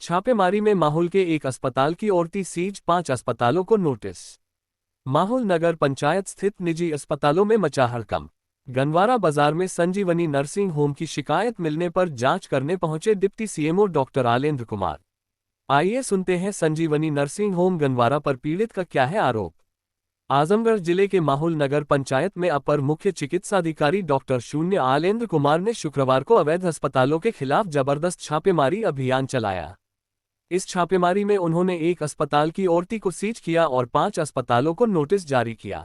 छापेमारी में माहुल के एक अस्पताल की ओरती सीज, 5 अस्पतालों को नोटिस। माहुल नगर पंचायत स्थित निजी अस्पतालों में मचा हड़कंप। गनवारा बाजार में संजीवनी नर्सिंग होम की शिकायत मिलने पर जांच करने पहुंचे डिप्टी सीएमओ डॉक्टर आलेंद्र कुमार। आइए सुनते हैं संजीवनी नर्सिंग होम गनवारा पर पीड़ित का क्या है आरोप। आजमगढ़ जिले के माहुल नगर पंचायत में अपर मुख्य चिकित्साधिकारी डॉक्टर शून्य आलेंद्र कुमार ने शुक्रवार को अवैध अस्पतालों के खिलाफ जबरदस्त छापेमारी अभियान चलाया। इस छापेमारी में उन्होंने एक अस्पताल की ओरती को सीज किया और 5 अस्पतालों को नोटिस जारी किया।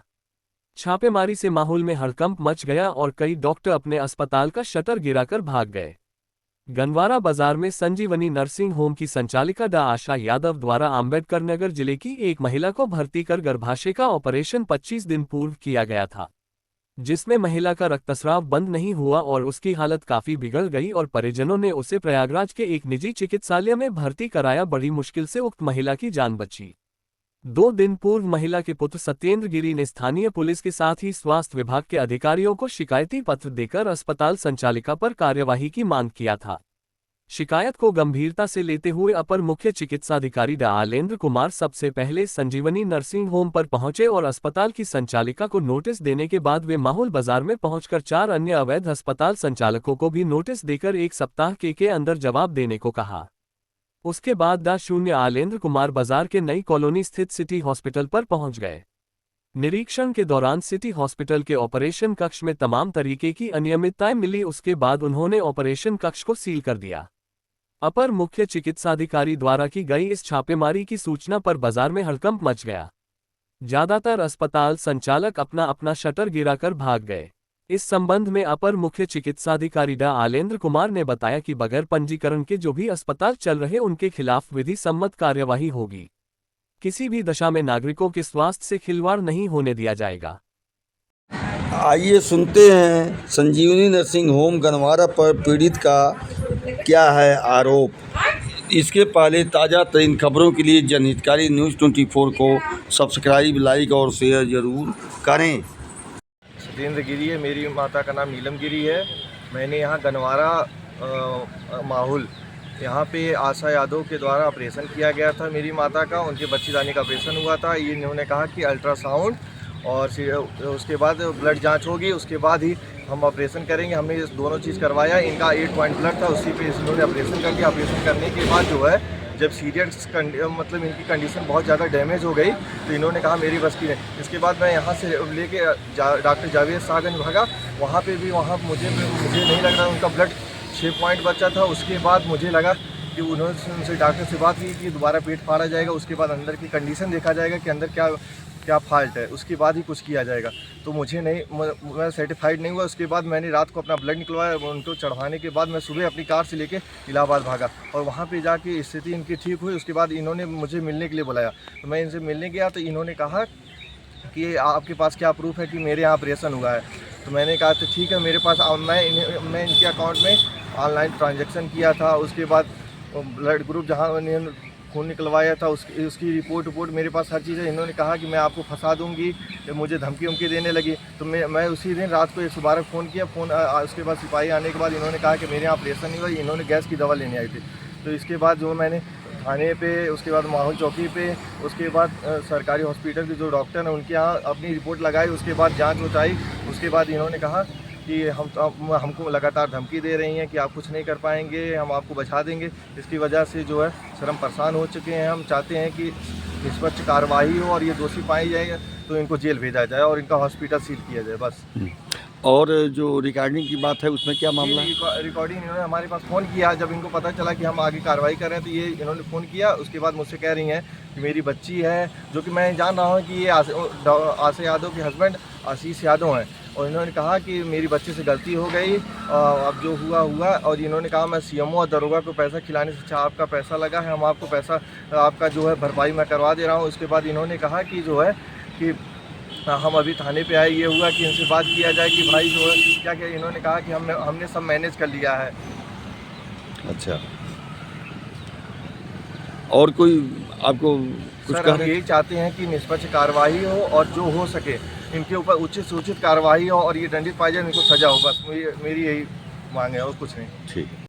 छापेमारी से माहौल में हड़कंप मच गया और कई डॉक्टर अपने अस्पताल का शटर गिराकर भाग गए। गनवारा बाजार में संजीवनी नर्सिंग होम की संचालिका डा आशा यादव द्वारा अम्बेडकर नगर जिले की एक महिला को भर्ती कर गर्भाशय का ऑपरेशन 25 दिन पूर्व किया गया था, जिसमें महिला का रक्तस्राव बंद नहीं हुआ और उसकी हालत काफी बिगड़ गई और परिजनों ने उसे प्रयागराज के एक निजी चिकित्सालय में भर्ती कराया। बड़ी मुश्किल से उक्त महिला की जान बची। 2 दिन पूर्व महिला के पुत्र सत्येंद्र गिरी ने स्थानीय पुलिस के साथ ही स्वास्थ्य विभाग के अधिकारियों को शिकायती पत्र देकर अस्पताल संचालिका पर कार्यवाही की मांग किया था। शिकायत को गंभीरता से लेते हुए अपर मुख्य चिकित्साधिकारी डा आलेंद्र कुमार सबसे पहले संजीवनी नर्सिंग होम पर पहुंचे और अस्पताल की संचालिका को नोटिस देने के बाद वे माहुल बाजार में पहुंचकर 4 अन्य अवैध अस्पताल संचालकों को भी नोटिस देकर 1 सप्ताह के अंदर जवाब देने को कहा। उसके बाद डा शून्य आलेंद्र कुमार बाजार के नई कॉलोनी स्थित सिटी हॉस्पिटल पर पहुंच गए। निरीक्षण के दौरान सिटी हॉस्पिटल के ऑपरेशन कक्ष में तमाम तरीके की अनियमितताएं मिली। उसके बाद उन्होंने ऑपरेशन कक्ष को सील कर दिया। अपर मुख्य चिकित्साधिकारी द्वारा की गई इस छापेमारी की सूचना पर बाजार में हड़कंप मच गया। ज्यादातर अस्पताल संचालक अपना अपना शटर गिराकर भाग गए। इस संबंध में अपर मुख्य चिकित्साधिकारी डा आलेंद्र कुमार ने बताया कि बगैर पंजीकरण के जो भी अस्पताल चल रहे उनके खिलाफ विधि सम्मत कार्यवाही होगी। किसी भी दशा में नागरिकों के स्वास्थ्य से खिलवाड़ नहीं होने दिया जाएगा। आइए सुनते हैं संजीवनी नर्सिंग होम गनवारा पर पीड़ित का क्या है आरोप। इसके पहले ताज़ा तरीन खबरों के लिए जनहितकारी न्यूज़ 24 को सब्सक्राइब, लाइक और शेयर ज़रूर करें। सत्येंद्र गिरी है, मेरी माता का नाम नीलम गिरी है। मैंने यहाँ गनवारा माहुल यहाँ पे आशा यादव के द्वारा ऑपरेशन किया गया था मेरी माता का। उनके बच्चेदानी का ऑपरेशन हुआ था। ये इन्होंने कहा कि अल्ट्रासाउंड और उसके बाद ब्लड जांच होगी, उसके बाद ही हम ऑपरेशन करेंगे। हमने ये दोनों चीज़ करवाया। इनका 8 पॉइंट ब्लड था, उसी पे इन्होंने ऑपरेशन कर दिया। ऑपरेशन करने के बाद जो है जब सीरियस मतलब इनकी कंडीशन बहुत ज़्यादा डैमेज हो गई तो इन्होंने कहा मेरी बस की नहीं। इसके बाद मैं यहाँ से लेके डॉक्टर जावेद साहगंज भागा। वहाँ पे भी मुझे नहीं लग रहा उनका ब्लड 6 पॉइंट बचा था। उसके बाद मुझे लगा कि उन्होंने उनसे डॉक्टर से बात की कि दोबारा पेट फाड़ा जाएगा, उसके बाद अंदर की कंडीशन देखा जाएगा कि अंदर क्या फॉल्ट है, उसके बाद ही कुछ किया जाएगा। तो मैं सर्टिफाइड नहीं हुआ। उसके बाद मैंने रात को अपना ब्लड निकलवाया। उनको चढ़वाने के बाद मैं सुबह अपनी कार से लेके इलाहाबाद भागा और वहाँ पे जाके स्थिति इनकी ठीक हुई। उसके बाद इन्होंने मुझे मिलने के लिए बुलाया। तो मैं इनसे मिलने गया तो इन्होंने कहा कि आपके पास क्या प्रूफ है कि मेरे यहाँ ऑपरेशन हुआ है। तो मैंने कहा तो ठीक है, मेरे पास मैं इनके अकाउंट में ऑनलाइन ट्रांजेक्शन किया था। उसके बाद ब्लड ग्रुप जहाँ इन्होंने खून निकलवाया था उसकी रिपोर्ट मेरे पास हर चीज़ है। इन्होंने कहा कि मैं आपको फंसा दूंगी, मुझे धमकी देने लगी। तो मैं उसी दिन रात को 112 फ़ोन किया। उसके बाद सिपाही आने के बाद इन्होंने कहा कि मेरे यहाँ ऑपरेशन नहीं हुआ। इन्होंने गैस की दवा लेने आई थी। तो इसके बाद जो मैंने थाने पे, उसके बाद माहौल चौकी पे, उसके बाद सरकारी हॉस्पिटल के जो डॉक्टर हैं उनके यहाँ अपनी रिपोर्ट लगाई। उसके बाद जाँच उठाई। उसके बाद इन्होंने कहा कि हमको लगातार धमकी दे रही हैं कि आप कुछ नहीं कर पाएंगे, हम आपको बचा देंगे। इसकी वजह से जो है सर हम परेशान हो चुके हैं। हम चाहते हैं कि निष्पक्ष कार्रवाई हो और ये दोषी पाई जाएगा तो इनको जेल भेजा जाए और इनका हॉस्पिटल सील किया जाए बस। और जो रिकॉर्डिंग की बात है उसमें क्या मामला है? रिकॉर्डिंग इन्होंने हमारे पास फ़ोन किया। जब इनको पता चला कि हम आगे कार्रवाई कर रहे हैं तो ये इन्होंने फ़ोन किया। उसके बाद मुझसे कह रही हैं कि मेरी बच्ची है, जो कि मैं जान रहा हूँ कि ये आशा यादव के हस्बैंड आशीष यादव हैं। और इन्होंने कहा कि मेरी बच्चे से गलती हो गई, अब जो हुआ। और इन्होंने कहा मैं सीएमओ और दरोगा को पैसा खिलाने से आपका पैसा लगा है, हम आपको पैसा आपका जो है भरपाई मैं करवा दे रहा हूँ। उसके बाद इन्होंने कहा कि जो है कि हम अभी थाने पे आए, ये हुआ कि इनसे बात किया जाए कि भाई जो है क्या इन्होंने कहा कि हमने सब मैनेज कर लिया है। अच्छा, और कोई आपको कुछ सर हम यही चाहते हैं कि निष्पक्ष कार्रवाई हो और जो हो सके इनके ऊपर उचित से उचित कार्रवाई हो और ये दंडित पाए जाए, इनको सज़ा हो। बस मेरी यही मांग है और कुछ नहीं। ठीक।